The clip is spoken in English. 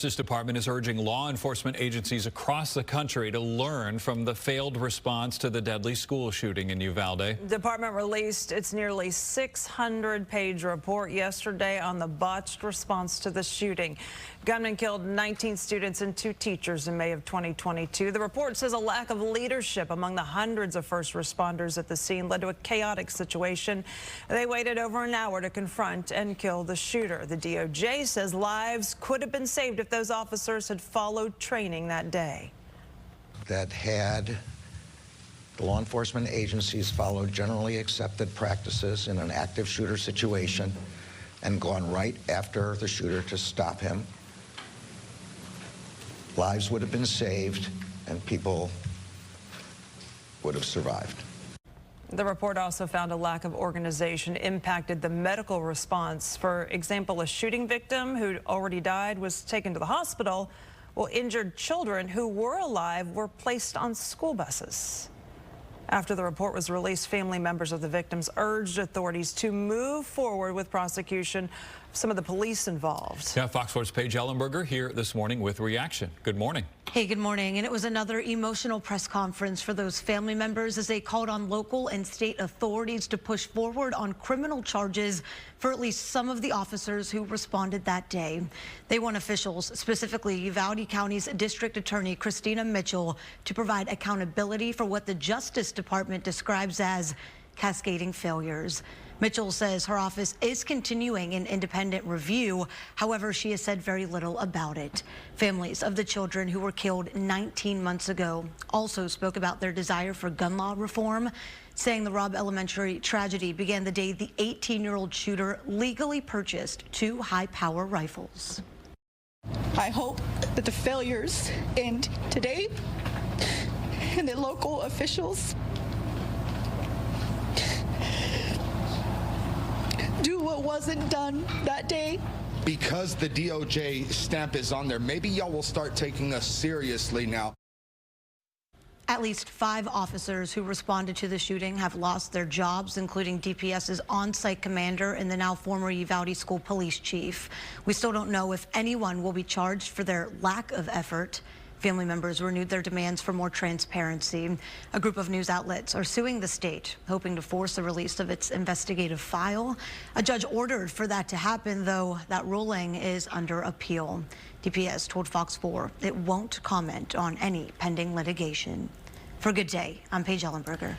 Justice Department is urging law enforcement agencies across the country to learn from the failed response to the deadly school shooting in Uvalde. The department released its nearly 600-page report yesterday on the botched response to the shooting. Gunmen killed 19 students and 2 teachers in May of 2022. The report says a lack of leadership among the hundreds of first responders at the scene led to a chaotic situation. They waited over an hour to confront and kill the shooter. The DOJ says lives could have been saved if those officers had followed training that day. That had the law enforcement agencies followed generally accepted practices in an active shooter situation and gone right after the shooter to stop him, lives would have been saved and people would have survived. The report also found a lack of organization impacted the medical response. For example, a shooting victim who'd already died was taken to the hospital, while injured children who were alive were placed on school buses. After the report was released, family members of the victims urged authorities to move forward with prosecution of some of the police involved. Yeah, Fox 4's Paige Ellenberger here this morning with reaction. Good morning. Hey, good morning. And it was another emotional press conference for those family members as they called on local and state authorities to push forward on criminal charges for at least some of the officers who responded that day. They want officials, specifically Uvalde County's District Attorney Christina Mitchell, to provide accountability for what the Justice Department describes as cascading failures. Mitchell says her office is continuing an independent review. However, she has said very little about it. Families of the children who were killed 19 months ago also spoke about their desire for gun law reform, saying the Robb Elementary tragedy began the day the 18-year-old shooter legally purchased 2 high-power rifles. I hope that the failures end today and that local officials do what wasn't done that day. Because the DOJ stamp is on there, maybe y'all will start taking us seriously now. At least 5 officers who responded to the shooting have lost their jobs, including DPS's on-site commander and the now former Uvalde school police chief. We still don't know if anyone will be charged for their lack of effort. Family members renewed their demands for more transparency. A group of news outlets are suing the state, hoping to force the release of its investigative file. A judge ordered for that to happen, though that ruling is under appeal. DPS told Fox 4 it won't comment on any pending litigation. For Good Day, I'm Paige Ellenberger.